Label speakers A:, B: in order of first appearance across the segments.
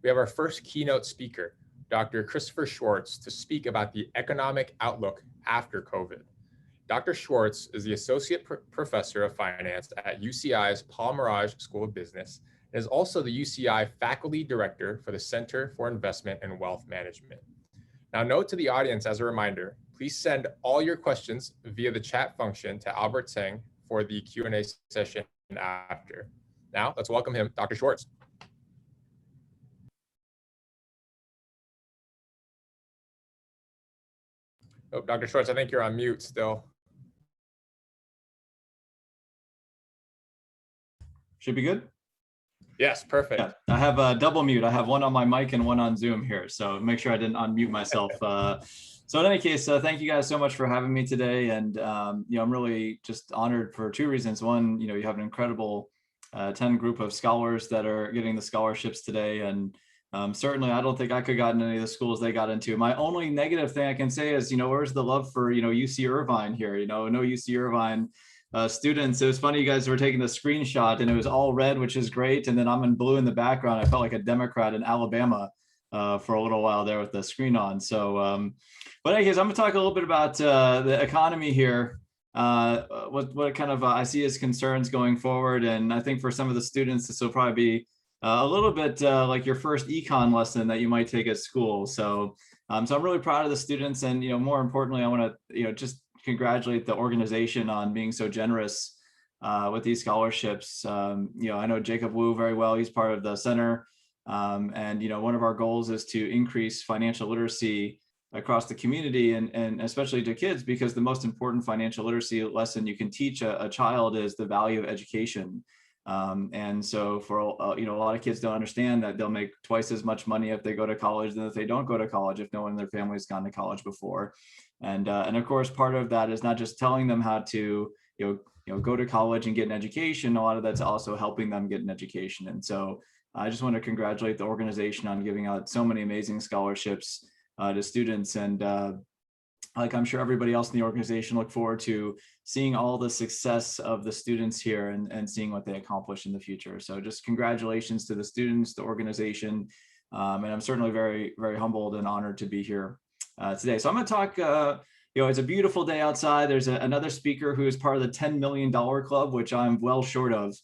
A: we have our first keynote speaker, Dr. Christopher Schwarz, to speak about the economic outlook after COVID. Dr. Schwarz is the Associate Professor of Finance at UCI's Paul Merage School of Business and is also the UCI Faculty Director for the Center for Investment and Wealth Management. Now, note to the audience as a reminder, please send all your questions via the chat function to Albert Tseng for the Q&A session after. Now, let's welcome him, Dr. Schwarz. Oh, Dr. Schwarz, I think you're on mute still.
B: Should be good?
A: Yes, perfect.
B: Yeah, I have a double mute. I have one on my mic and one on Zoom here, so make sure I didn't unmute myself. So in any case, thank you guys so much for having me today. And I'm really just honored for two reasons. One, you have an incredible 10 group of scholars that are getting the scholarships today. And certainly, I don't think I could have gotten any of the schools they got into. My only negative thing I can say is, where's the love for, UC Irvine here? No UC Irvine students. It was funny, you guys were taking the screenshot and it was all red, which is great. And then I'm in blue in the background. I felt like a Democrat in Alabama for a little while there with the screen on. So, but anyways, I'm gonna talk a little bit about the economy here. What kind of I see as concerns going forward. And I think for some of the students, this will probably be a little bit like your first econ lesson that you might take at school. So, so I'm really proud of the students. And, more importantly, I want to, just congratulate the organization on being so generous with these scholarships. I know Jacob Wu very well. He's part of the center. And, one of our goals is to increase financial literacy across the community and especially to kids, because the most important financial literacy lesson you can teach a child is the value of education. And so for, a lot of kids don't understand that they'll make twice as much money if they go to college than if they don't go to college, if no one in their family has gone to college before. And of course, part of that is not just telling them how to, go to college and get an education. A lot of that's also helping them get an education. And so I just want to congratulate the organization on giving out so many amazing scholarships to students. And like I'm sure everybody else in the organization look forward to seeing all the success of the students here and seeing what they accomplish in the future. So just congratulations to the students, the organization. And I'm certainly very, very humbled and honored to be here today. So I'm going to talk, it's a beautiful day outside. There's another speaker who is part of the $10 million club, which I'm well short of.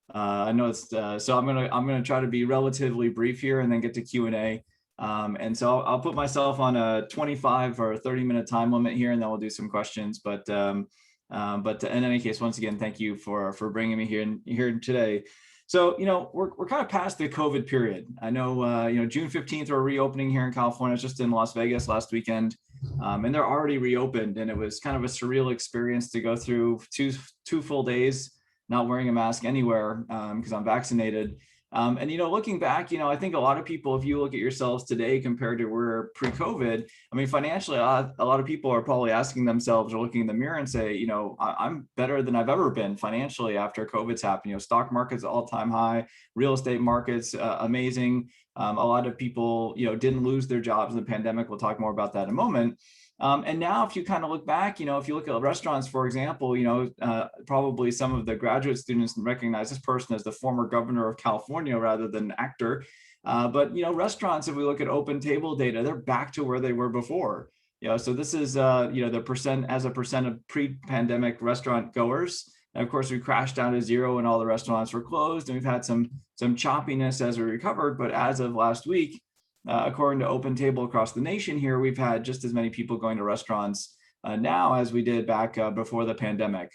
B: I know it's, so I'm going to try to be relatively brief here and then get to Q&A. And so I'll put myself on a 25 or 30-minute time limit here, and then we'll do some questions. But in any case, once again, thank you for bringing me here today. So, we're kind of past the COVID period. I know, June 15th, we're reopening here in California. I was just in Las Vegas last weekend, and they're already reopened. And it was kind of a surreal experience to go through two full days not wearing a mask anywhere because I'm vaccinated. And, looking back, I think a lot of people, if you look at yourselves today compared to where pre-COVID, I mean, financially, a lot of people are probably asking themselves or looking in the mirror and say, I'm better than I've ever been financially after COVID's happened. Stock markets all-time high, real estate markets, amazing. A lot of people, didn't lose their jobs in the pandemic. We'll talk more about that in a moment. And now if you kind of look back, if you look at restaurants, for example, probably some of the graduate students recognize this person as the former governor of California rather than actor. But, restaurants, if we look at open table data, they're back to where they were before. So this is, the percent as a percent of pre-pandemic restaurant goers. And of course, we crashed down to zero and all the restaurants were closed. And we've had some choppiness as we recovered. But as of last week, according to Open Table across the nation here, we've had just as many people going to restaurants now as we did back before the pandemic.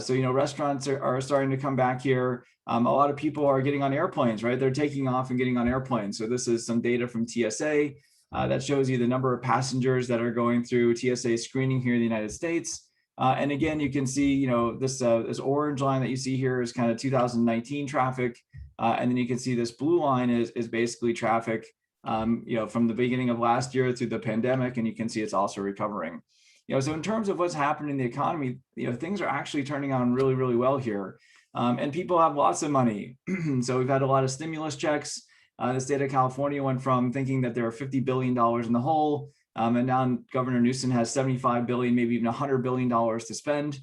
B: So, restaurants are starting to come back here. A lot of people are getting on airplanes, right? They're taking off and getting on airplanes. So this is some data from TSA that shows you the number of passengers that are going through TSA screening here in the United States. And again, you can see, this orange line that you see here is kind of 2019 traffic. And then you can see this blue line is basically traffic from the beginning of last year through the pandemic, and you can see it's also recovering. So in terms of what's happening in the economy, things are actually turning on really, really well here. And people have lots of money. So we've had a lot of stimulus checks. The state of California went from thinking that there are $50 billion in the hole, and now Governor Newsom has $75 billion, maybe even $100 billion to spend.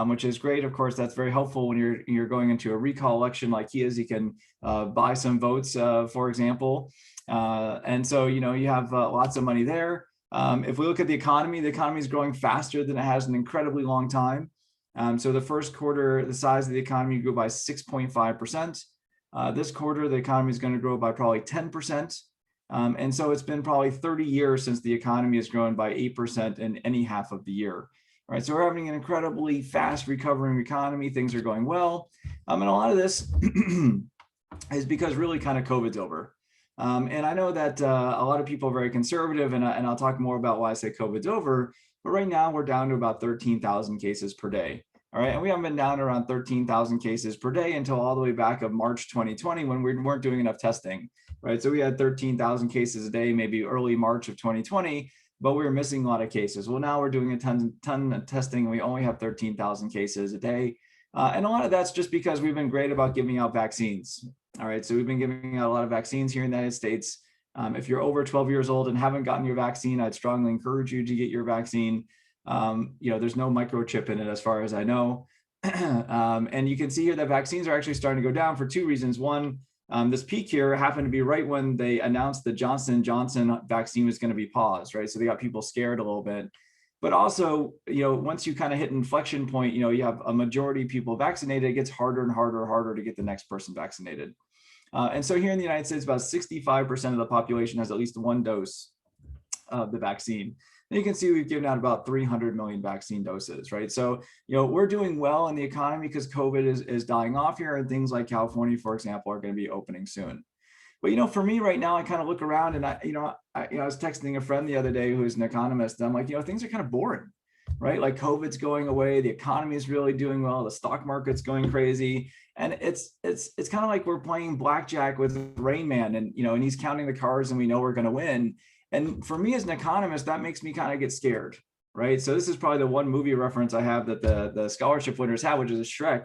B: which is great. Of course, that's very helpful when you're going into a recall election like he is. He can buy some votes, for example. And so, you have lots of money there. If we look at the economy is growing faster than it has in an incredibly long time. So the first quarter, the size of the economy grew by 6.5%. This quarter, the economy is going to grow by probably 10%. And so it's been probably 30 years since the economy has grown by 8% in any half of the year. All right, so we're having an incredibly fast recovering economy. Things are going well. And a lot of this is because really kind of COVID's over. And I know that a lot of people are very conservative, and I'll talk more about why I say COVID's over. But right now we're down to about 13,000 cases per day. All right, and we haven't been down to around 13,000 cases per day until all the way back of March 2020 when we weren't doing enough testing. Right, so we had 13,000 cases a day, maybe early March of 2020, but we were missing a lot of cases. Well, now we're doing a ton of testing, and we only have 13,000 cases a day. And a lot of that's just because we've been great about giving out vaccines. All right, so we've been giving out a lot of vaccines here in the United States. If you're over 12 years old and haven't gotten your vaccine, I'd strongly encourage you to get your vaccine. There's no microchip in it as far as I know. And you can see here that vaccines are actually starting to go down for two reasons. One, this peak here happened to be right when they announced the Johnson & Johnson vaccine was going to be paused, right? So they got people scared a little bit. But also, once you kind of hit an inflection point, you have a majority of people vaccinated, it gets harder and harder to get the next person vaccinated. And so here in the United States, about 65% of the population has at least one dose of the vaccine. And you can see we've given out about 300 million vaccine doses, right? So, we're doing well in the economy because COVID is dying off here, and things like California, for example, are going to be opening soon. But, for me right now, I kind of look around and I was texting a friend the other day who's an economist, and I'm like, things are kind of boring, right? Like COVID's going away, the economy is really doing well, the stock market's going crazy. And it's kind of like we're playing blackjack with Rain Man, and, and he's counting the cards and we know we're going to win. And for me as an economist, that makes me kind of get scared, right? So this is probably the one movie reference I have that the scholarship winners have, which is Shrek.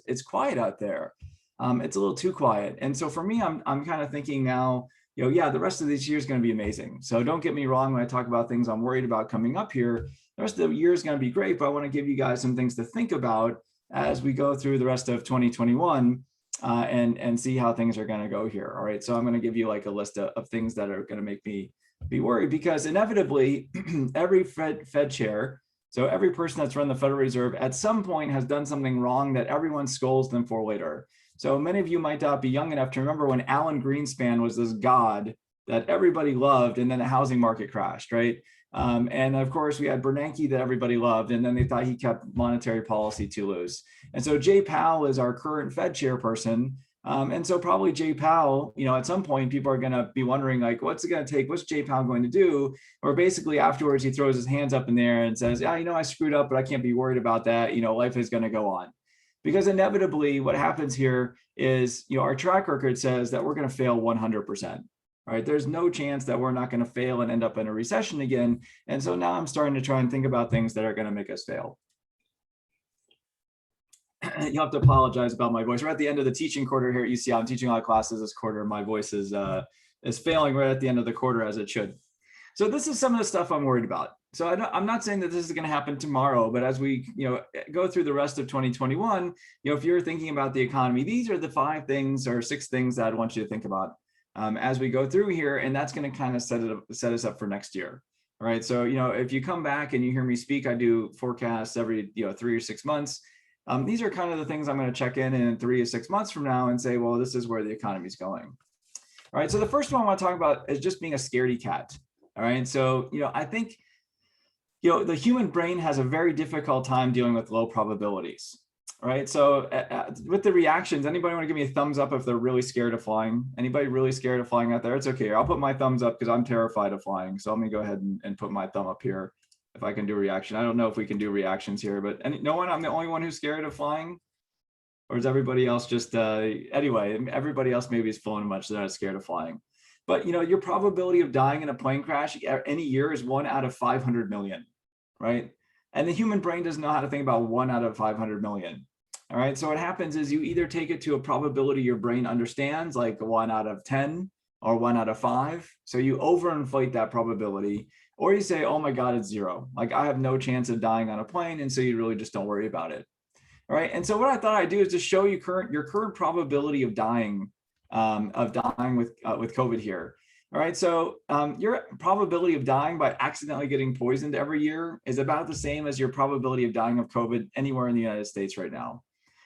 B: It's quiet out there. It's a little too quiet. And so for me, I'm kind of thinking now, the rest of this year is going to be amazing. So don't get me wrong when I talk about things I'm worried about coming up here. The rest of the year is going to be great, but I want to give you guys some things to think about as we go through the rest of 2021 and see how things are going to go here. All right. So I'm going to give you like a list of things that are going to make me be worried, because inevitably every Fed chair, so every person that's run the Federal Reserve at some point has done something wrong that everyone scolds them for later. So many of you might not be young enough to remember when Alan Greenspan was this god that everybody loved, and then the housing market crashed, right? And of course, we had Bernanke that everybody loved, and then they thought he kept monetary policy too loose. And so Jay Powell is our current Fed chairperson. And so probably Jay Powell, at some point, people are going to be wondering, like, what's it going to take? What's Jay Powell going to do? Or basically afterwards, he throws his hands up in the air and says, yeah, I screwed up, but I can't be worried about that. Life is going to go on. Because inevitably what happens here is, our track record says that we're going to fail 100%. Right? There's no chance that we're not going to fail and end up in a recession again. And so now I'm starting to try and think about things that are going to make us fail. You'll have to apologize about my voice. We're at the end of the teaching quarter here at UCI. I'm teaching a lot of classes this quarter. My voice is failing right at the end of the quarter, as it should. So this is some of the stuff I'm worried about. So I'm not saying that this is going to happen tomorrow, but as we go through the rest of 2021, if you're thinking about the economy, these are the 5 things or 6 things that I'd want you to think about as we go through here, and that's going to kind of set us up for next year. All right. So if you come back and you hear me speak, I do forecasts every 3 or 6 months. These are kind of the things I'm going to check in 3 or 6 months from now and say, well, this is where the economy is going. All right. So the first one I want to talk about is just being a scaredy cat. All right. So, I think, the human brain has a very difficult time dealing with low probabilities. All right. So with the reactions, anybody want to give me a thumbs up if they're really scared of flying? Anybody really scared of flying out there? It's okay. I'll put my thumbs up because I'm terrified of flying. So let me go ahead and put my thumb up here. If I can do a reaction. I don't know if we can do reactions here, but no one, I'm the only one who's scared of flying? Or is everybody else just, anyway, everybody else maybe is flown much, so they're not scared of flying. But, your probability of dying in a plane crash any year is 1 out of 500 million, right? And the human brain doesn't know how to think about 1 out of 500 million. All right, so what happens is you either take it to a probability your brain understands, like 1 out of 10 or 1 out of 5. So you overinflate that probability. Or you say, oh my God, it's 0. Like I have no chance of dying on a plane. And so you really just don't worry about it. All right. And so what I thought I'd do is just show you your current probability of dying with COVID here. All right. So your probability of dying by accidentally getting poisoned every year is about the same as your probability of dying of COVID anywhere in the United States right now.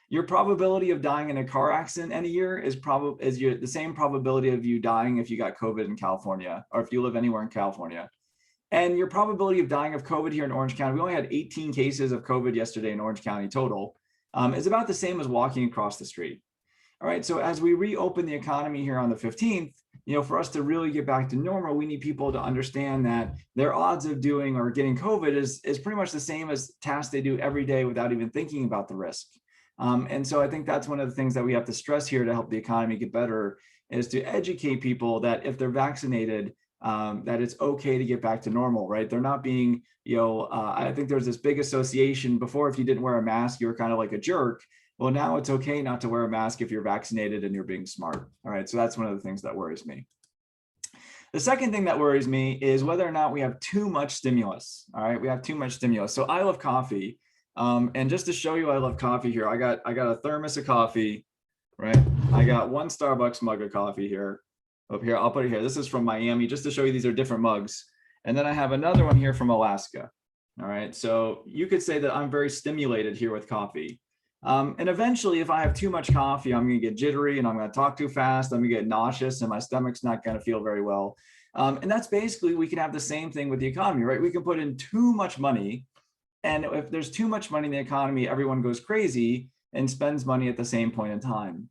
B: Your probability of dying in a car accident any year is the same probability of you dying if you got COVID in California or if you live anywhere in California. And your probability of dying of COVID here in Orange County, we only had 18 cases of COVID yesterday in Orange County total, is about the same as walking across the street. All right, so as we reopen the economy here on the 15th, for us to really get back to normal, we need people to understand that their odds of doing or getting COVID is pretty much the same as tasks they do every day without even thinking about the risk. And so I think that's one of the things that we have to stress here to help the economy get better is to educate people that if they're vaccinated, that it's okay to get back to normal, right? They're not being, I think there's this big association before, if you didn't wear a mask, you were kind of like a jerk. Well, now it's okay not to wear a mask if you're vaccinated and you're being smart. All right, so that's one of the things that worries me. The second thing that worries me is whether or not we have too much stimulus. All right, we have too much stimulus. So I love coffee. And just to show you I love coffee here, I got a thermos of coffee, right? I got one Starbucks mug of coffee here. Up here, I'll put it here. This is from Miami, just to show you these are different mugs. And then I have another one here from Alaska. All right, so you could say that I'm very stimulated here with coffee. And eventually, if I have too much coffee, I'm going to get jittery and I'm going to talk too fast. I'm going to get nauseous and my stomach's not going to feel very well. And that's basically, we can have the same thing with the economy, right? We can put in too much money. And if there's too much money in the economy, everyone goes crazy and spends money at the same point in time.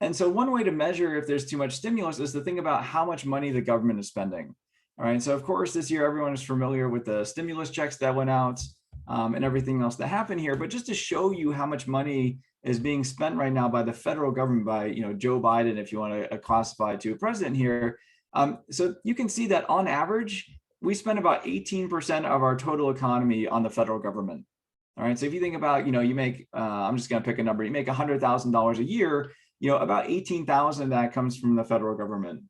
B: And so one way to measure if there's too much stimulus is to think about how much money the government is spending. All right. So of course, this year, everyone is familiar with the stimulus checks that went out and everything else that happened here. But just to show you how much money is being spent right now by the federal government, by Joe Biden, if you want to classify to a president here. So you can see that on average, we spend about 18% of our total economy on the federal government. All right. So if you think about, you make, I'm just going to pick a number, you make $100,000 a year, about 18,000 of that comes from the federal government.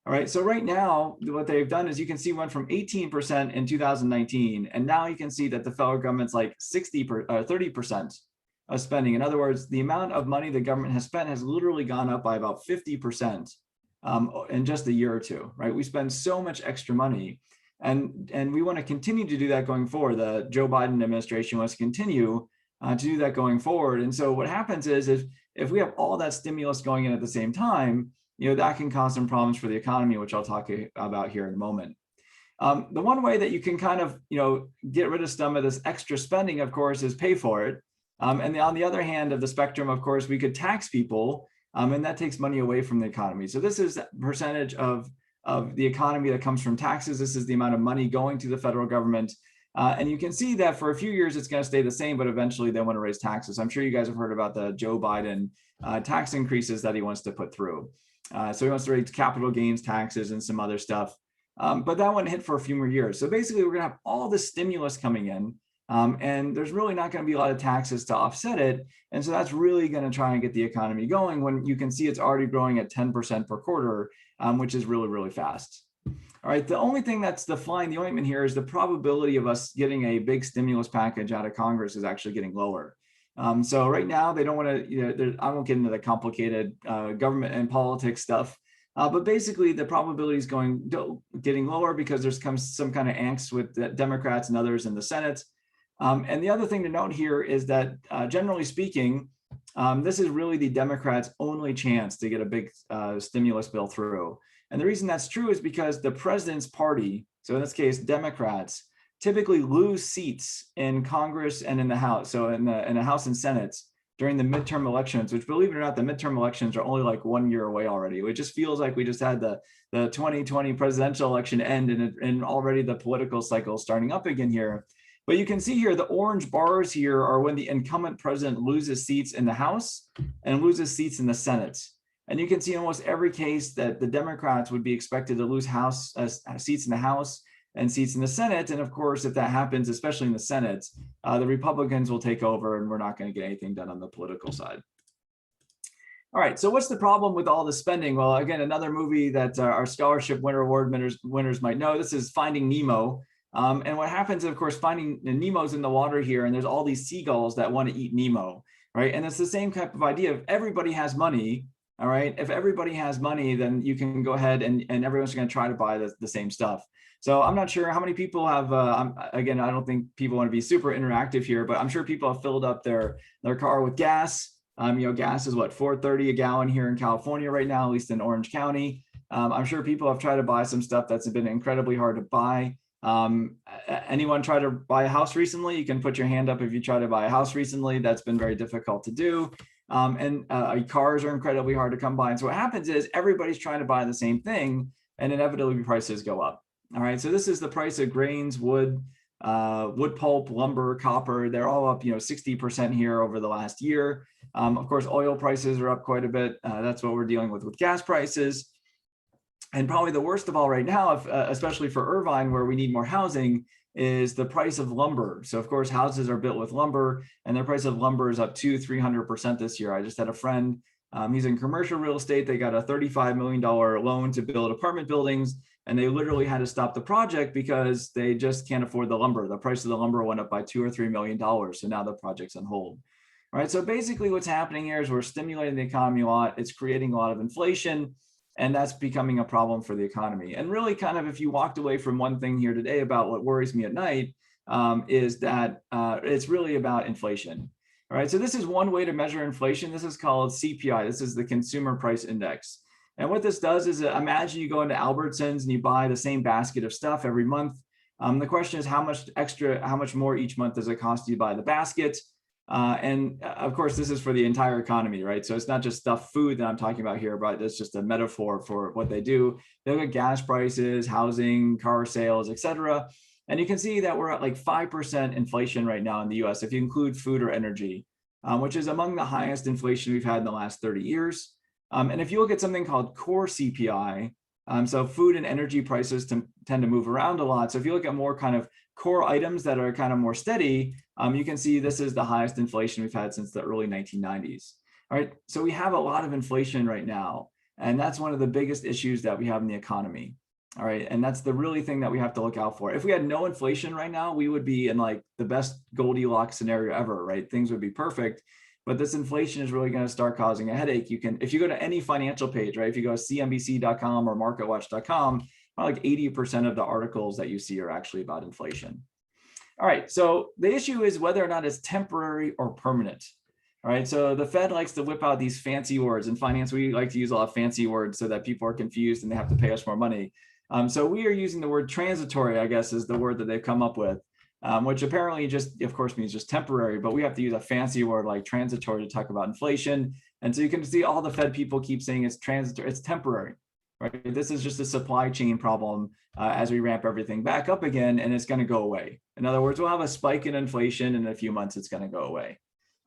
B: All right. So right now, what they've done is you can see went from 18% in 2019. And now you can see that the federal government's like 30% of spending. In other words, the amount of money the government has spent has literally gone up by about 50% in just a year or two, right? We spend so much extra money. And we want to continue to do that going forward. The Joe Biden administration wants to continue to do that going forward. And so what happens is if we have all that stimulus going in at the same time, that can cause some problems for the economy, which I'll talk about here in a moment. The one way that you can kind of, get rid of some of this extra spending, of course, is pay for it. And on the other hand of the spectrum, of course, we could tax people, and that takes money away from the economy. So this is a percentage of the economy that comes from taxes. This is the amount of money going to the federal government. And you can see that for a few years, it's going to stay the same, but eventually they want to raise taxes. I'm sure you guys have heard about the Joe Biden tax increases that he wants to put through. So he wants to raise capital gains taxes and some other stuff, but that wouldn't hit for a few more years. So basically we're going to have all this stimulus coming in, and there's really not going to be a lot of taxes to offset it. And so that's really going to try and get the economy going when you can see it's already growing at 10% per quarter, which is really, really fast. All right, the only thing that's the fly in the ointment here is the probability of us getting a big stimulus package out of Congress is actually getting lower. So right now they don't want to, I won't get into the complicated government and politics stuff, but basically the probability is getting lower because there's some kind of angst with the Democrats and others in the Senate. And the other thing to note here is that generally speaking, this is really the Democrats' only chance to get a big stimulus bill through. And the reason that's true is because the president's party, so in this case, Democrats, typically lose seats in Congress and in the House. So in the House and Senate during the midterm elections, which, believe it or not, the midterm elections are only like 1 year away already. It just feels like we just had the 2020 presidential election end and already the political cycle is starting up again here. But you can see here, the orange bars here are when the incumbent president loses seats in the House and loses seats in the Senate. And you can see in almost every case that the Democrats would be expected to lose seats in the House and seats in the Senate. And of course, if that happens, especially in the Senate, the Republicans will take over and we're not going to get anything done on the political side. All right, so what's the problem with all the spending? Well, again, another movie that our scholarship award winners might know, this is Finding Nemo. And what happens, of course, Finding Nemo's in the water here, and there's all these seagulls that want to eat Nemo. right? And it's the same type of idea. If everybody has money, all right, if everybody has money, then you can go ahead and everyone's going to try to buy the same stuff. So I'm not sure how many people have, again, I don't think people want to be super interactive here, but I'm sure people have filled up their car with gas. Gas is what, $4.30 a gallon here in California right now, at least in Orange County. I'm sure people have tried to buy some stuff that's been incredibly hard to buy. Anyone try to buy a house recently? You can put your hand up if you try to buy a house recently. That's been very difficult to do. Cars are incredibly hard to come by. And so what happens is everybody's trying to buy the same thing, and inevitably prices go up. All right, so this is the price of grains, wood pulp, lumber, copper. They're all up, 60% here over the last year. Of course, oil prices are up quite a bit. That's what we're dealing with gas prices. And probably the worst of all right now, especially for Irvine, where we need more housing, is the price of lumber. So of course, houses are built with lumber, and the price of lumber is up 200-300% this year. I just had a friend, he's in commercial real estate. They got a $35 million loan to build apartment buildings, and they literally had to stop the project because they just can't afford the lumber. The price of the lumber went up by $2 or $3 million. So now the project's on hold. All right, so basically what's happening here is we're stimulating the economy a lot. It's creating a lot of inflation, and that's becoming a problem for the economy. And really kind of, if you walked away from one thing here today about what worries me at night, is that it's really about inflation. All right, so this is one way to measure inflation. This is called CPI. This is the Consumer Price Index. And what this does is, imagine you go into Albertsons and you buy the same basket of stuff every month. The question is how much more each month does it cost you to buy the basket? And of course, this is for the entire economy, right? So it's not just stuff, food that I'm talking about here, but it's just a metaphor for what they do. They look at gas prices, housing, car sales, etc. And you can see that we're at like 5% inflation right now in the US, if you include food or energy, which is among the highest inflation we've had in the last 30 years. And if you look at something called core CPI, so food and energy prices tend to move around a lot. So if you look at more kind of core items that are kind of more steady, you can see this is the highest inflation we've had since the early 1990s. All right, so we have a lot of inflation right now, and that's one of the biggest issues that we have in the economy. All right, and that's the really thing that we have to look out for. If we had no inflation right now, we would be in like the best Goldilocks scenario ever, right? Things would be perfect. But this inflation is really going to start causing a headache. If you go to any financial page, right? If you go to CNBC.com or MarketWatch.com, like 80% of the articles that you see are actually about inflation. All right, so the issue is whether or not it's temporary or permanent. All right, so the Fed likes to whip out these fancy words. In finance, we like to use a lot of fancy words so that people are confused and they have to pay us more money. So we are using the word transitory, I guess, is the word that they've come up with. Which apparently just, of course, means just temporary, but we have to use a fancy word like transitory to talk about inflation. And so you can see all the Fed people keep saying it's transitory, it's temporary, right? This is just a supply chain problem as we ramp everything back up again, and it's going to go away. In other words, we'll have a spike in inflation, and in a few months it's going to go away.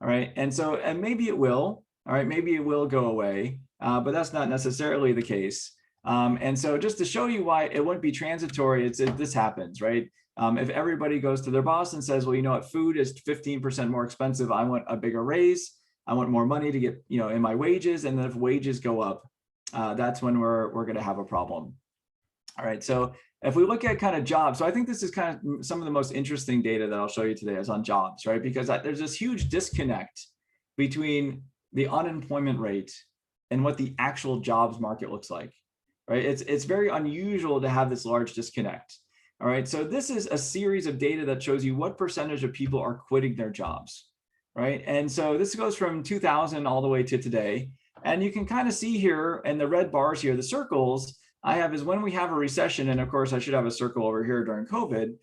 B: All right, and maybe it will. All right, maybe it will go away, but that's not necessarily the case. And so just to show you why it wouldn't be transitory, this happens, right? If everybody goes to their boss and says, well, you know what, food is 15% more expensive, I want a bigger raise, I want more money to get, in my wages. And then if wages go up, that's when we're going to have a problem. All right, so if we look at kind of jobs, so I think this is kind of some of the most interesting data that I'll show you today is on jobs, right? Because there's this huge disconnect between the unemployment rate and what the actual jobs market looks like, right? It's very unusual to have this large disconnect. All right, so this is a series of data that shows you what percentage of people are quitting their jobs, right? And so this goes from 2000 all the way to today. And you can kind of see here in the red bars here, the circles I have is when we have a recession. And of course, I should have a circle over here during COVID.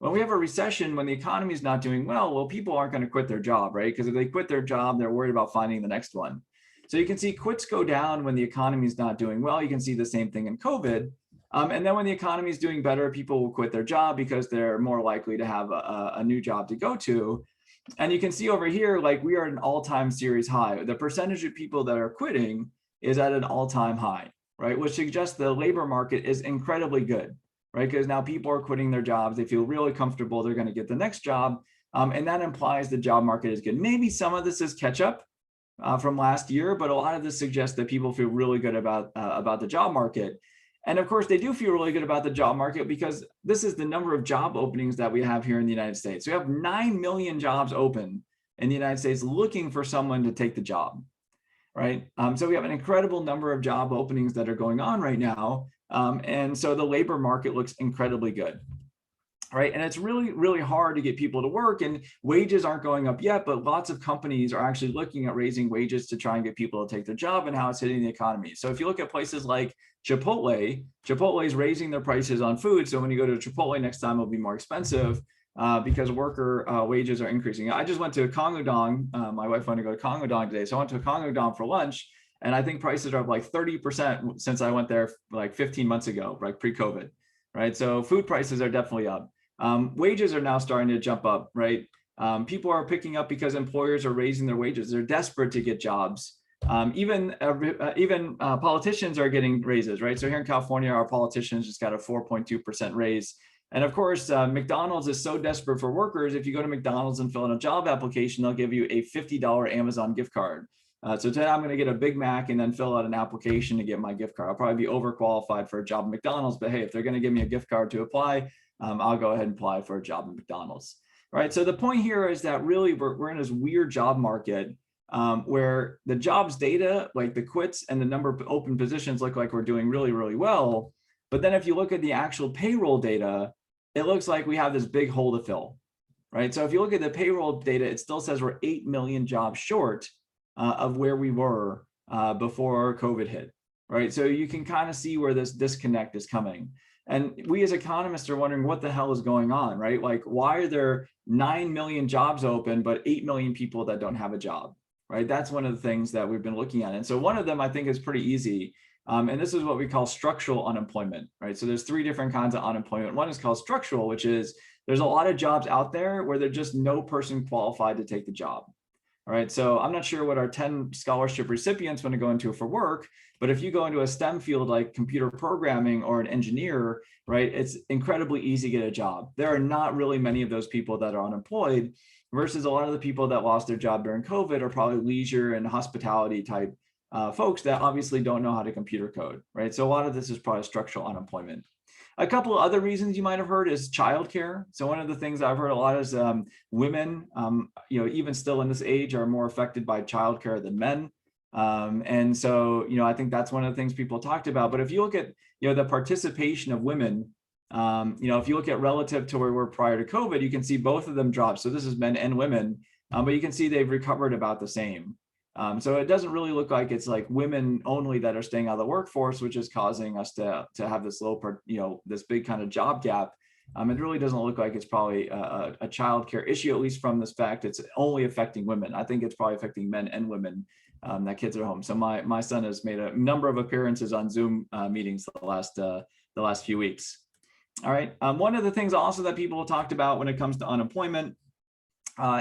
B: When we have a recession, when the economy is not doing well, people aren't going to quit their job, right? Because if they quit their job, they're worried about finding the next one. So you can see quits go down when the economy is not doing well. You can see the same thing in COVID. And then when the economy is doing better, people will quit their job because they're more likely to have a new job to go to. And you can see over here, like we are at an all-time series high. The percentage of people that are quitting is at an all-time high, right? Which suggests the labor market is incredibly good, right? Because now people are quitting their jobs. They feel really comfortable. They're going to get the next job. And that implies the job market is good. Maybe some of this is catch up from last year, but a lot of this suggests that people feel really good about the job market. And of course, they do feel really good about the job market because this is the number of job openings that we have here in the United States. We have 9 million jobs open in the United States looking for someone to take the job, right? So we have an incredible number of job openings that are going on right now. And so the labor market looks incredibly good. Right. And it's really, really hard to get people to work, and wages aren't going up yet, but lots of companies are actually looking at raising wages to try and get people to take their job, and how it's hitting the economy. So if you look at places like Chipotle is raising their prices on food. So when you go to Chipotle next time, it'll be more expensive because worker wages are increasing. I just went to Congo Dong. My wife wanted to go to Congo Dong today. So I went to Congo Dong for lunch, and I think prices are up like 30% since I went there like 15 months ago, like pre-COVID. Right. So food prices are definitely up. Wages are now starting to jump up, right? People are picking up because employers are raising their wages. They're desperate to get jobs. Even politicians are getting raises, right? So here in California, our politicians just got a 4.2% raise. And of course, McDonald's is so desperate for workers. If you go to McDonald's and fill in a job application, they'll give you a $50 Amazon gift card. So today I'm going to get a Big Mac and then fill out an application to get my gift card. I'll probably be overqualified for a job at McDonald's, but hey, if they're going to give me a gift card to apply, I'll go ahead and apply for a job at McDonald's. Right. So the point here is that really we're in this weird job market where the jobs data, like the quits and the number of open positions, look like we're doing really, really well. But then if you look at the actual payroll data, it looks like we have this big hole to fill. Right. So if you look at the payroll data, it still says we're 8 million jobs short of where we were before COVID hit. Right. So you can kind of see where this disconnect is coming. And we as economists are wondering what the hell is going on, right? Like, why are there 9 million jobs open, but 8 million people that don't have a job, right? That's one of the things that we've been looking at. And so one of them I think is pretty easy. And this is what we call structural unemployment, right? So there's 3 different kinds of unemployment. One is called structural, which is there's a lot of jobs out there where there's just no person qualified to take the job. All right, so I'm not sure what our 10 scholarship recipients want to go into for work, but if you go into a STEM field like computer programming or an engineer, right, it's incredibly easy to get a job. There are not really many of those people that are unemployed versus a lot of the people that lost their job during COVID are probably leisure and hospitality type folks that obviously don't know how to computer code, right? So a lot of this is probably structural unemployment. A couple of other reasons you might have heard is childcare. So one of the things I've heard a lot is women, even still in this age, are more affected by childcare than men. And so, I think that's one of the things people talked about. But if you look at, the participation of women, if you look at relative to where we were prior to COVID, you can see both of them drop. So this is men and women, but you can see they've recovered about the same. So it doesn't really look like it's like women only that are staying out of the workforce, which is causing us to have this this big kind of job gap. It really doesn't look like it's probably a childcare issue, at least from this fact it's only affecting women. I think it's probably affecting men and women that kids are home. So my son has made a number of appearances on Zoom meetings the last few weeks. All right. One of the things also that people talked about when it comes to unemployment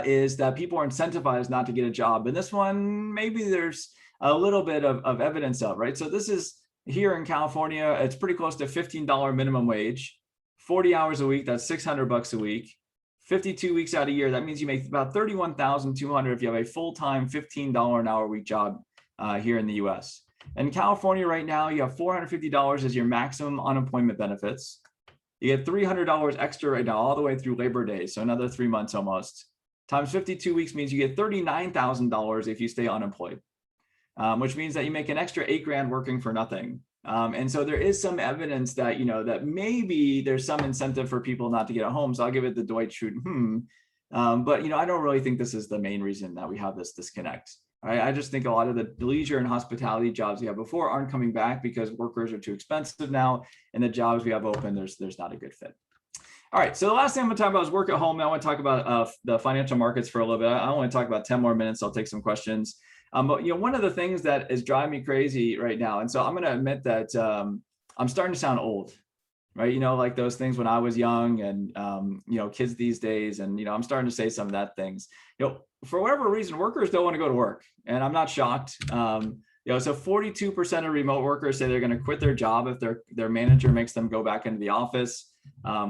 B: is that people are incentivized not to get a job. And this one, maybe there's a little bit of evidence of, right? So this is here in California, it's pretty close to $15 minimum wage, 40 hours a week, that's $600 a week, 52 weeks out of a year. That means you make about $31,200 if you have a full-time $15 an hour a week job here in the US. In California right now, you have $450 as your maximum unemployment benefits. You get $300 extra right now, all the way through Labor Day, so another 3 months almost. Times 52 weeks means you get $39,000 if you stay unemployed, which means that you make an extra $8,000 working for nothing. And so there is some evidence that, that maybe there's some incentive for people not to get a home. So I'll give it the Dwight Schrute, but, I don't really think this is the main reason that we have this disconnect. Right? I just think a lot of the leisure and hospitality jobs we had before aren't coming back because workers are too expensive now, and the jobs we have open, there's not a good fit. All right, so the last thing I'm going to talk about is work at home. Now I want to talk about the financial markets for a little bit. I want to talk about 10 more minutes. I'll take some questions. But one of the things that is driving me crazy right now, and so I'm going to admit that I'm starting to sound old, right? Like those things when I was young, and kids these days, and I'm starting to say some of that things. For whatever reason, workers don't want to go to work, and I'm not shocked. So 42% of remote workers say they're going to quit their job if their manager makes them go back into the office.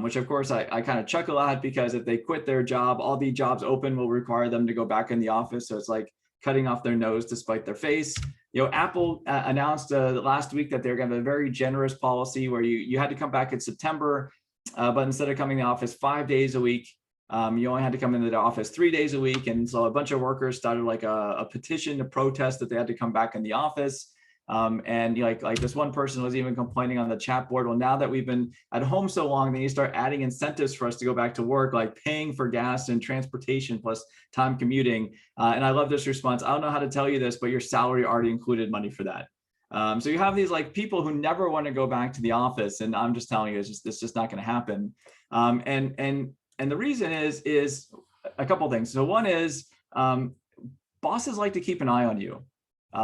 B: Which of course I kind of chuckle at, because if they quit their job, all the jobs open will require them to go back in the office. So it's like cutting off their nose to spite their face. Apple announced last week that they're going to have a very generous policy where you had to come back in September, but instead of coming to the office 5 days a week, You only had to come into the office 3 days a week. And so a bunch of workers started like a petition to protest that they had to come back in the office. And like this one person was even complaining on the chat board, well, now that we've been at home so long, they need to start adding incentives for us to go back to work, like paying for gas and transportation plus time commuting. And I love this response. I don't know how to tell you this, but your salary already included money for that. So you have these like people who never want to go back to the office. And I'm just telling you, it's just not going to happen. And the reason is a couple of things. So one is bosses like to keep an eye on you.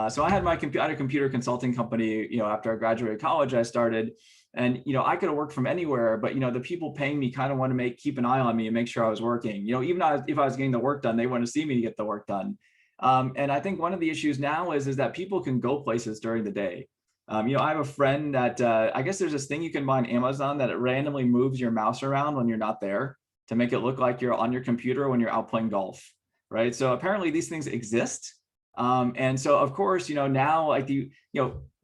B: So I had a computer consulting company, after I graduated college, I started, and, I could have worked from anywhere, but, the people paying me kind of want to keep an eye on me and make sure I was working, even if I was getting the work done, they want to see me to get the work done. And I think one of the issues now is that people can go places during the day. I have a friend that I guess there's this thing you can buy on Amazon that it randomly moves your mouse around when you're not there to make it look like you're on your computer when you're out playing golf, right? So apparently these things exist. And so of course, now like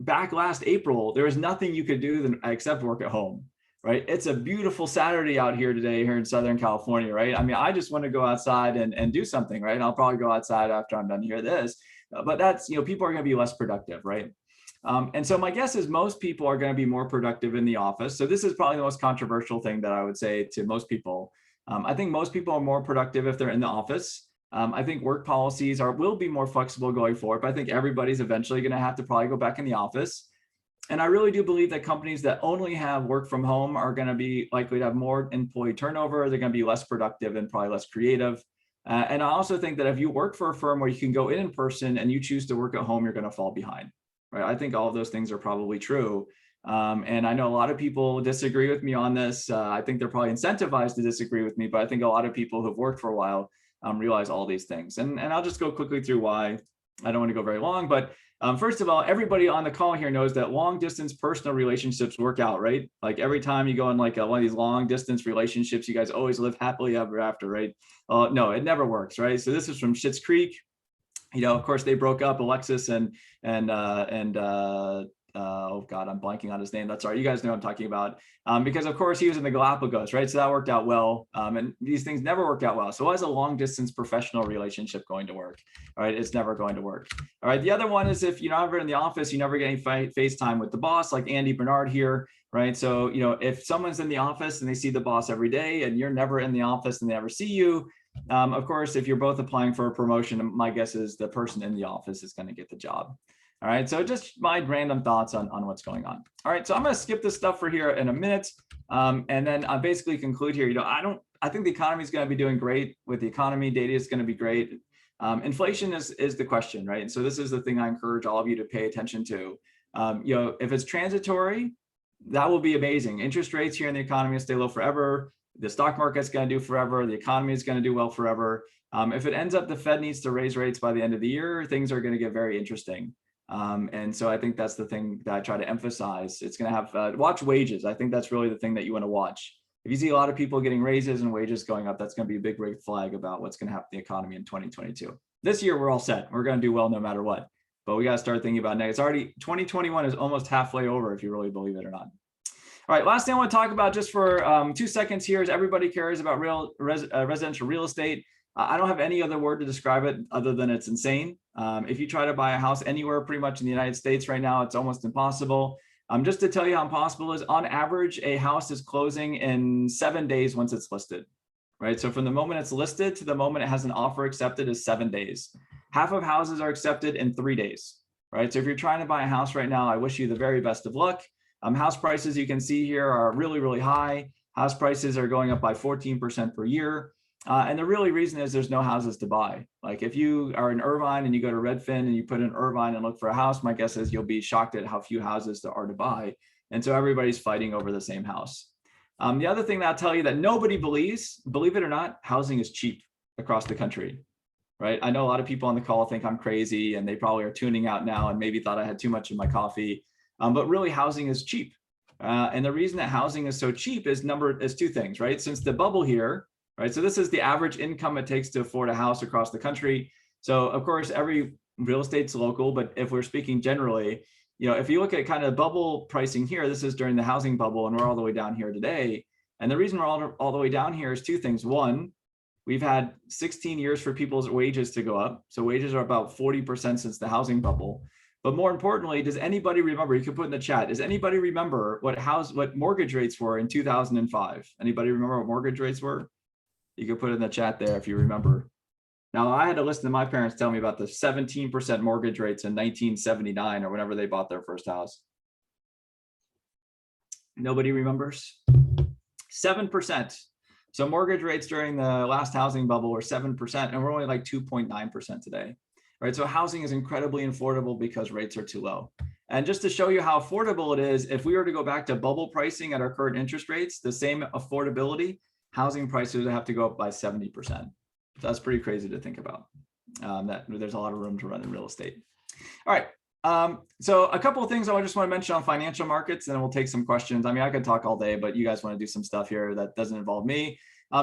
B: back last April, there was nothing you could do except work at home, right? It's a beautiful Saturday out here today here in Southern California, right? I mean, I just want to go outside and do something, right? And I'll probably go outside after I'm done here this, but that's, people are going to be less productive, right? And so my guess is most people are going to be more productive in the office. So this is probably the most controversial thing that I would say to most people. I think most people are more productive if they're in the office. I think work policies will be more flexible going forward, but I think everybody's eventually going to have to probably go back in the office. And I really do believe that companies that only have work from home are going to be likely to have more employee turnover. They're going to be less productive and probably less creative. And I also think that if you work for a firm where you can go in person and you choose to work at home, you're going to fall behind, right? I think all of those things are probably true. And I know a lot of people disagree with me on this. I think they're probably incentivized to disagree with me, but I think a lot of people who've worked for a while realize all these things. And I'll just go quickly through why. I don't want to go very long, but first of all, everybody on the call here knows that long distance personal relationships work out, right? Like every time you go in like one of these long distance relationships, you guys always live happily ever after, right? No, it never works, right? So this is from Schitt's Creek. Of course they broke up, Alexis and oh God, I'm blanking on his name. That's all right. You guys know what I'm talking about. Because of course he was in the Galapagos, right? So that worked out well. And these things never work out well. So why is a long distance professional relationship going to work? All right. It's never going to work. All right. The other one is if you're never in the office, you never get any face time with the boss, like Andy Bernard here, right? So, if someone's in the office and they see the boss every day and you're never in the office and they never see you, of course, if you're both applying for a promotion, my guess is the person in the office is going to get the job. All right, so just my random thoughts on what's going on. All right, so I'm going to skip this stuff for here in a minute, and then I'll basically conclude here. I think the economy is going to be doing great. With the economy, data is going to be great. Inflation is the question, right? And so this is the thing I encourage all of you to pay attention to. If it's transitory, that will be amazing. Interest rates here in the economy will stay low forever. The stock market's going to do forever. The economy is going to do well forever. If it ends up the Fed needs to raise rates by the end of the year, things are going to get very interesting. And so I think that's the thing that I try to emphasize. It's going to have watch wages. I think that's really the thing that you want to watch. If you see a lot of people getting raises and wages going up, that's going to be a big red flag about what's going to happen to the economy in 2022. This year, we're all set. We're going to do well no matter what. But we got to start thinking about next. It's already 2021 is almost halfway over, if you really believe it or not. All right, last thing I want to talk about just for 2 seconds here is everybody cares about residential real estate. I don't have any other word to describe it other than it's insane. If you try to buy a house anywhere pretty much in the United States right now, it's almost impossible. Just to tell you how impossible it is, on average, a house is closing in 7 days once it's listed, right? So from the moment it's listed to the moment it has an offer accepted is 7 days. Half of houses are accepted in 3 days, right? So if you're trying to buy a house right now, I wish you the very best of luck. House prices you can see here are really, really high. House prices are going up by 14% per year. And the really reason is there's no houses to buy. Like if you are in Irvine and you go to Redfin and you put in Irvine and look for a house, my guess is you'll be shocked at how few houses there are to buy. And so everybody's fighting over the same house. The other thing that I'll tell you that nobody believes, believe it or not, housing is cheap across the country, right? I know a lot of people on the call think I'm crazy and they probably are tuning out now and maybe thought I had too much in my coffee, but really housing is cheap. And the reason that housing is so cheap is two things, right? Since the bubble here, right? So this is the average income it takes to afford a house across the country. So of course, every real estate's local, but if we're speaking generally, if you look at kind of bubble pricing here, this is during the housing bubble and we're all the way down here today. And the reason we're all the way down here is two things. One, We've had 16 years for people's wages to go up. So wages are about 40% since the housing bubble. But more importantly, does anybody remember, you can put in the chat, does anybody remember what mortgage rates were in 2005? Anybody remember what mortgage rates were? You can put it in the chat there if you remember. Now, I had to listen to my parents tell me about the 17% mortgage rates in 1979 or whenever they bought their first house. Nobody remembers? 7%. So mortgage rates during the last housing bubble were 7%, and we're only like 2.9% today, right? So housing is incredibly affordable because rates are too low. And just to show you how affordable it is, if we were to go back to bubble pricing at our current interest rates, the same affordability, housing prices would have to go up by 70%. So that's pretty crazy to think about, that there's a lot of room to run in real estate. All right. So a couple of things I just want to mention on financial markets, and then we'll take some questions. I mean, I could talk all day, but you guys want to do some stuff here that doesn't involve me.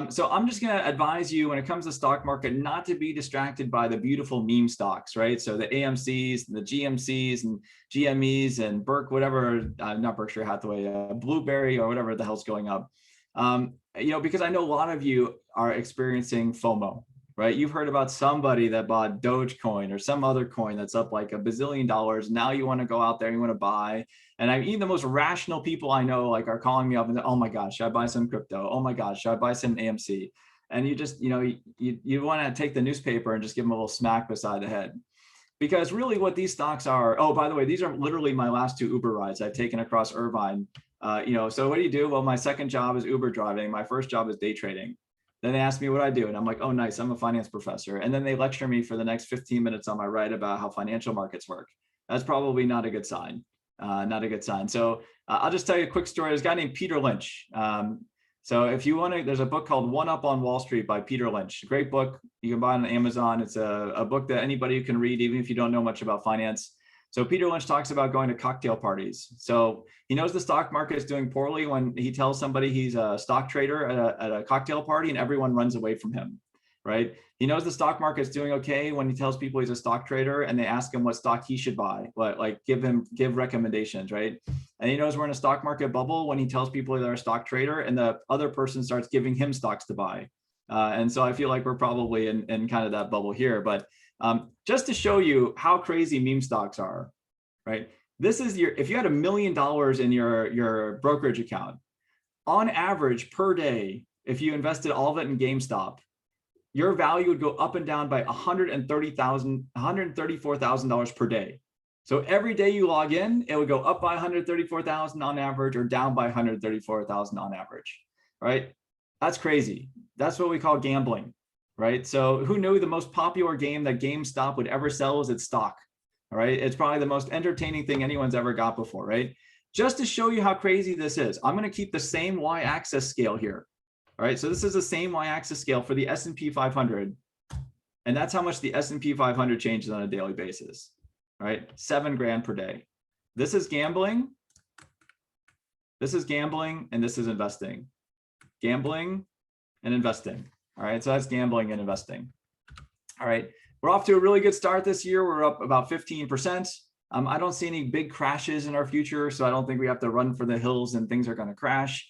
B: So I'm just going to advise you when it comes to stock market, not to be distracted by the beautiful meme stocks, right? So the AMCs, the GMCs and GMEs and whatever, not Berkshire Hathaway, Blueberry or whatever the hell's going up. Because I know a lot of you are experiencing FOMO, right? You've heard about somebody that bought Dogecoin or some other coin that's up like $1 bazillion. Now you want to go out there, you want to buy. And even the most rational people I know like are calling me up and say, oh my gosh, should I buy some crypto? Oh my gosh, should I buy some AMC? And you just, you want to take the newspaper and just give them a little smack beside the head. Because really what these stocks are, oh, by the way, these are literally my last 2 Uber rides I've taken across Irvine. So what do you do? Well, my second job is Uber driving. My first job is day trading. Then they ask me what I do. And I'm like, oh, nice. I'm a finance professor. And then they lecture me for the next 15 minutes on my right about how financial markets work. That's probably not a good sign. Not a good sign. So I'll just tell you a quick story. There's a guy named Peter Lynch. So if you want to, there's a book called One Up on Wall Street by Peter Lynch. Great book. You can buy it on Amazon. It's a book that anybody can read, even if you don't know much about finance. So Peter Lynch talks about going to cocktail parties. So he knows the stock market is doing poorly when he tells somebody he's a stock trader at a cocktail party and everyone runs away from him, right? He knows the stock market is doing okay when he tells people he's a stock trader and they ask him what stock he should buy, give recommendations, right? And he knows we're in a stock market bubble when he tells people they're a stock trader and the other person starts giving him stocks to buy. And so I feel like we're probably in kind of that bubble here, but just to show you how crazy meme stocks are, right? This is if you had $1 million in your brokerage account, on average per day, if you invested all of it in GameStop, your value would go up and down by $134,000 per day. So every day you log in, it would go up by $134,000 on average or down by $134,000 on average, right? That's crazy. That's what we call gambling. Right. So who knew the most popular game that GameStop would ever sell is its stock? All right. It's probably the most entertaining thing anyone's ever got before. Right. Just to show you how crazy this is, I'm going to keep the same y-axis scale here. All right. So this is the same y-axis scale for the S&P 500. And that's how much the S&P 500 changes on a daily basis. Right. $7 grand per day. This is gambling. This is gambling. And this is investing. Gambling and investing. All right, so that's gambling and investing. All right, we're off to a really good start this year. We're up about 15%. I don't see any big crashes in our future, so I don't think we have to run for the hills and things are going to crash.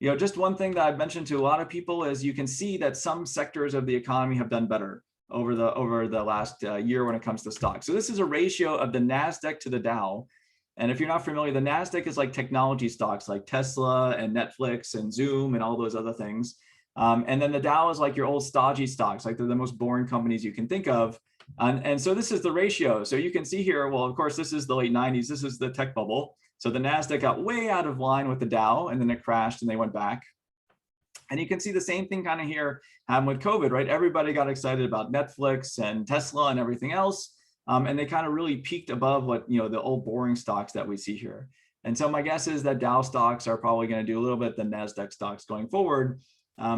B: Just one thing that I've mentioned to a lot of people is you can see that some sectors of the economy have done better over the last year when it comes to stocks. So this is a ratio of the NASDAQ to the Dow. And if you're not familiar, the NASDAQ is like technology stocks like Tesla and Netflix and Zoom and all those other things. And then the Dow is like your old stodgy stocks, like they're the most boring companies you can think of. And so this is the ratio. So you can see here, well, of course, this is the late 90s. This is the tech bubble. So the NASDAQ got way out of line with the Dow and then it crashed and they went back. And you can see the same thing kind of here with COVID, right? Everybody got excited about Netflix and Tesla and everything else. And they kind of really peaked above what, the old boring stocks that we see here. And so my guess is that Dow stocks are probably going to do a little bit the NASDAQ stocks going forward.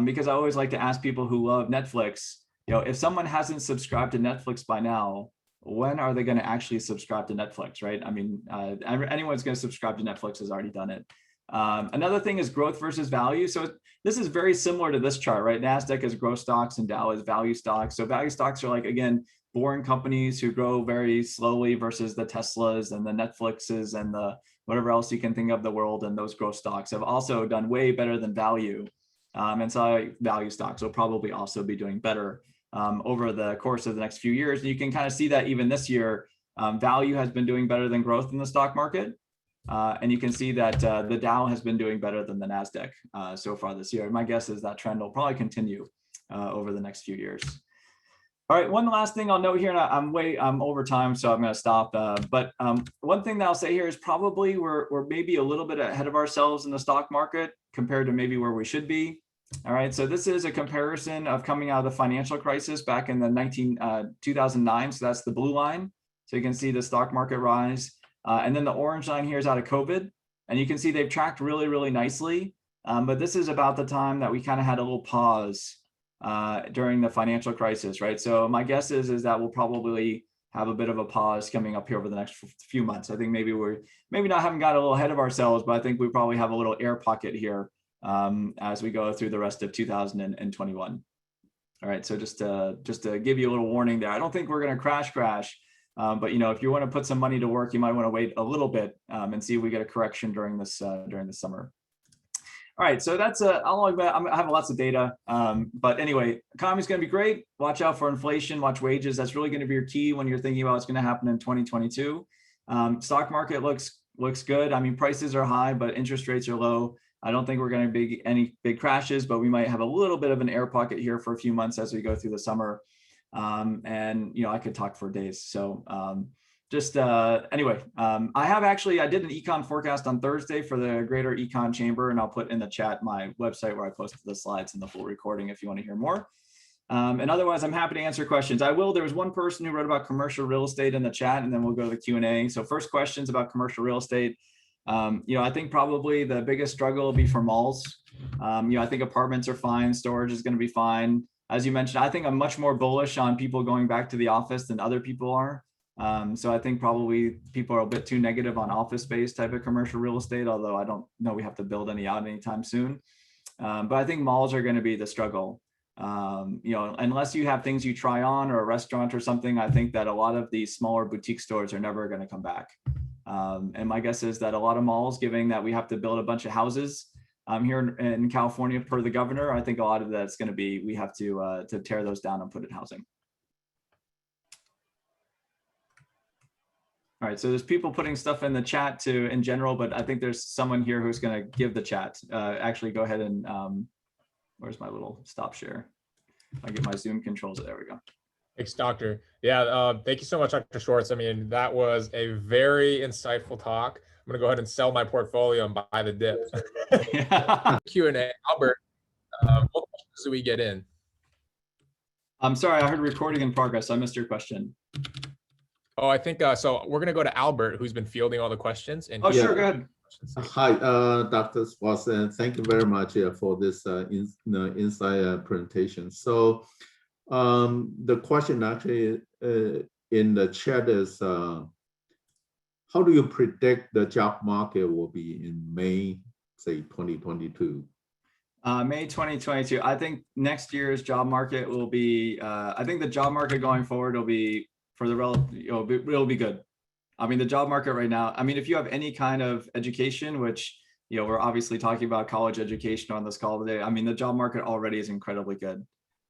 B: Because I always like to ask people who love Netflix, if someone hasn't subscribed to Netflix by now, when are they going to actually subscribe to Netflix, right? I mean, anyone's going to subscribe to Netflix has already done it. Another thing is growth versus value. So this is very similar to this chart, right? NASDAQ is growth stocks and Dow is value stocks. So value stocks are like, again, boring companies who grow very slowly versus the Teslas and the Netflixes and the whatever else you can think of the world. And those growth stocks have also done way better than value. And so value stocks will probably also be doing better over the course of the next few years. And you can kind of see that even this year, value has been doing better than growth in the stock market. And you can see that the Dow has been doing better than the NASDAQ so far this year. My guess is that trend will probably continue over the next few years. All right, one last thing I'll note here, and I'm over time, so I'm going to stop. But one thing that I'll say here is probably we're maybe a little bit ahead of ourselves in the stock market compared to maybe where we should be. All right, so this is a comparison of coming out of the financial crisis back in the 2009. So that's the blue line. So you can see the stock market rise. And then the orange line here is out of COVID. And you can see they've tracked really, really nicely. But this is about the time that we kind of had a little pause during the financial crisis, right? So my guess is that we'll probably have a bit of a pause coming up here over the next few months. I think maybe haven't got a little ahead of ourselves, but I think we probably have a little air pocket here as we go through the rest of 2021. All right, so just to give you a little warning there, I don't think we're going to crash, but if you want to put some money to work, you might want to wait a little bit and see if we get a correction during this summer. All right, so that's I have lots of data, but anyway, economy's going to be great. Watch out for inflation, watch wages. That's really going to be your key when you're thinking about what's going to happen in 2022. Stock market looks good. I mean, prices are high, but interest rates are low. I don't think we're going to be any big crashes, but we might have a little bit of an air pocket here for a few months as we go through the summer. And I could talk for days. So anyway, I did an econ forecast on Thursday for the Greater Econ Chamber, and I'll put in the chat my website where I posted the slides and the full recording if you want to hear more. And otherwise, I'm happy to answer questions. There was one person who wrote about commercial real estate in the chat, and then we'll go to the Q&A. So first questions about commercial real estate. I think probably the biggest struggle will be for malls. I think apartments are fine. Storage is going to be fine. As you mentioned, I think I'm much more bullish on people going back to the office than other people are. So I think probably people are a bit too negative on office space type of commercial real estate, although I don't know we have to build any out anytime soon. But I think malls are going to be the struggle. Unless you have things you try on or a restaurant or something, I think that a lot of these smaller boutique stores are never going to come back. And my guess is that a lot of malls, given that we have to build a bunch of houses here in California per the governor, I think a lot of that's going to be, we have to tear those down and put in housing. All right, so there's people putting stuff in the chat in general, but I think there's someone here who's going to give the chat. Actually, go ahead and, where's my little stop share? I get my Zoom controls, there we go.
A: Thanks, Doctor. Yeah, thank you so much, Dr. Schwarz. I mean, that was a very insightful talk. I'm going to go ahead and sell my portfolio and buy the dip. Q&A. Albert, what questions do we get in?
B: I'm sorry, I heard recording in progress. I missed your question.
A: Oh, I think so. We're going to go to Albert, who's been fielding all the questions. And
B: sure, go ahead.
C: Hi, Dr. Schwarz, and thank you very much for this insight presentation. So the question actually in the chat is, how do you predict the job market will be in May, say 2022?
B: May 2022. I think next year's job market will be, I think the job market going forward will be, for the relative, it'll be good. I mean, the job market right now, I mean, if you have any kind of education, which, we're obviously talking about college education on this call today. I mean, the job market already is incredibly good.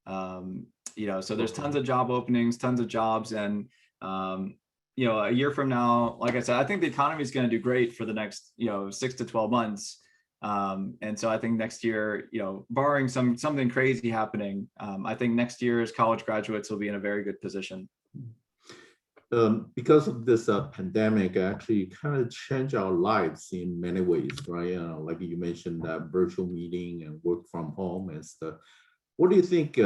B: So there's tons of job openings, tons of jobs. And, a year from now, like I said, I think the economy is going to do great for the next, 6 to 12 months. And so I think next year, barring something crazy happening, I think next year's college graduates will be in a very good position.
C: Because of this pandemic, actually kind of changed our lives in many ways, right? Like you mentioned, that virtual meeting and work from home and stuff. What do you think,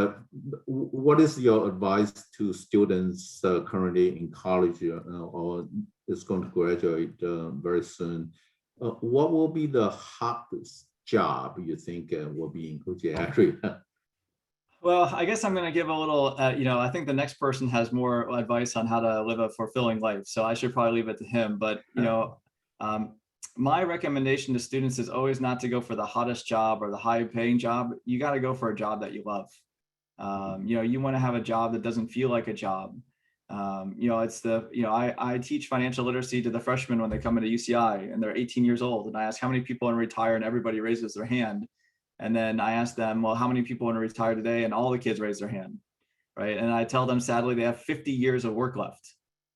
C: what is your advice to students currently in college or is going to graduate very soon? What will be the hottest job you think will be in Coachella area?
B: Well, I guess I'm going to give a little, I think the next person has more advice on how to live a fulfilling life. So I should probably leave it to him. But, my recommendation to students is always not to go for the hottest job or the high paying job. You got to go for a job that you love. You want to have a job that doesn't feel like a job. I teach financial literacy to the freshmen when they come into UCI and they're 18 years old. And I ask how many people want to retire and everybody raises their hand. And then I asked them, well, how many people want to retire today? And all the kids raised their hand, right? And I tell them, sadly, they have 50 years of work left,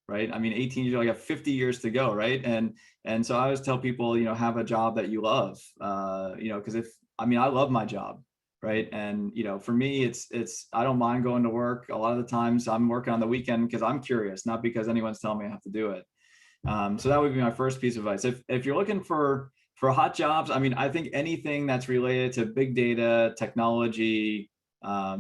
B: right? I mean, 18 years old, you have 50 years to go, right? And so I always tell people, you know, have a job that you love, you know, because I love my job, right? And, you know, for me, I don't mind going to work. A lot of the times I'm working on the weekend because I'm curious, not because anyone's telling me I have to do it. So that would be my first piece of advice. If you're looking for hot jobs, I mean, I think anything that's related to big data, technology,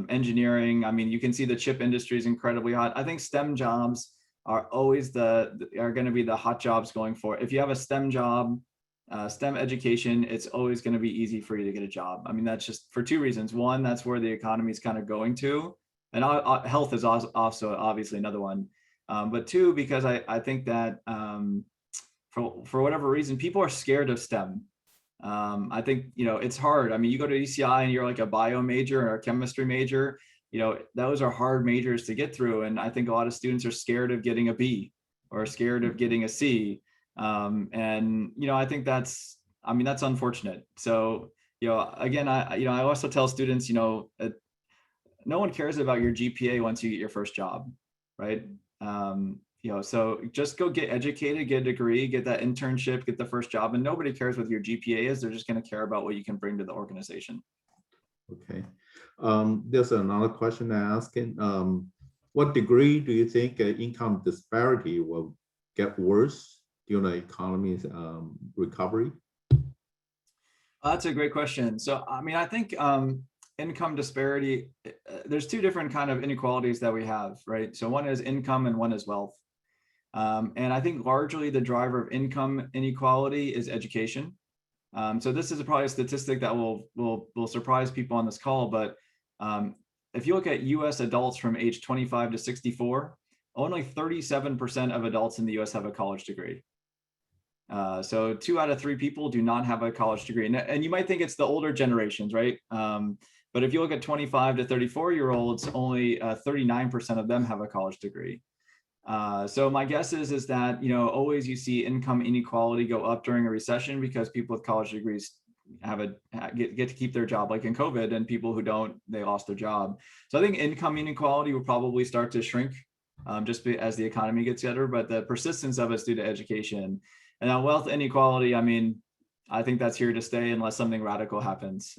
B: engineering. I mean, you can see the chip industry is incredibly hot. I think STEM jobs are always are going to be the hot jobs going forward. If you have a STEM job, STEM education, it's always going to be easy for you to get a job. I mean, that's just for two reasons. One, that's where the economy is kind of going to, and health is also obviously another one. But two, because I think that for whatever reason, people are scared of STEM. I think, you know, it's hard. I mean, you go to ECI and you're like a bio major or a chemistry major, you know, those are hard majors to get through. And I think a lot of students are scared of getting a B or scared of getting a C. And, you know, I think that's unfortunate. So, you know, again, I also tell students, you know, no one cares about your GPA once you get your first job, right? You know, so just go get educated, get a degree, get that internship, get the first job, and nobody cares what your GPA is. They're just going to care about what you can bring to the organization.
C: Okay. There's another question I'm asking. What degree do you think income disparity will get worse during the economy's recovery?
B: That's a great question. So, I mean, I think income disparity, there's two different kind of inequalities that we have, right? So one is income and one is wealth. And I think largely the driver of income inequality is education. So this is probably a statistic that will surprise people on this call, but if you look at US adults from age 25 to 64, only 37% of adults in the US have a college degree. So 2 out of 3 people do not have a college degree. And you might think it's the older generations, right? But if you look at 25 to 34-year-olds, only 39% of them have a college degree. So my guess is that, you know, always you see income inequality go up during a recession because people with college degrees get to keep their job, like in COVID, and people who don't, they lost their job. So I think income inequality will probably start to shrink just as the economy gets better, but the persistence of it's due to education. And now wealth inequality, I mean, I think that's here to stay unless something radical happens.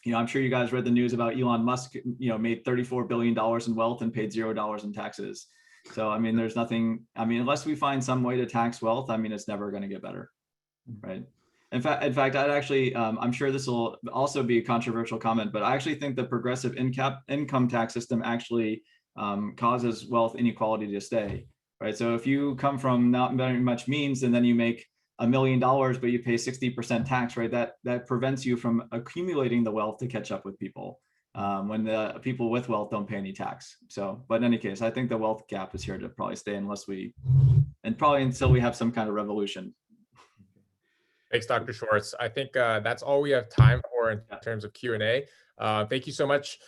B: You know, I'm sure you guys read the news about Elon Musk, you know, made $34 billion in wealth and paid $0 in taxes. So, I mean, there's nothing, I mean, unless we find some way to tax wealth, I mean, it's never going to get better, right? In fact, I'd actually, I'm sure this will also be a controversial comment, but I actually think the progressive income tax system actually causes wealth inequality to stay, right? So if you come from not very much means and then you make $1 million, but you pay 60% tax, right? That prevents you from accumulating the wealth to catch up with people when the people with wealth don't pay any tax. So, but in any case, I think the wealth gap is here to probably stay probably until we have some kind of revolution.
A: Thanks, Dr. Schwarz. I think that's all we have time for in terms of Q&A. Thank you so much,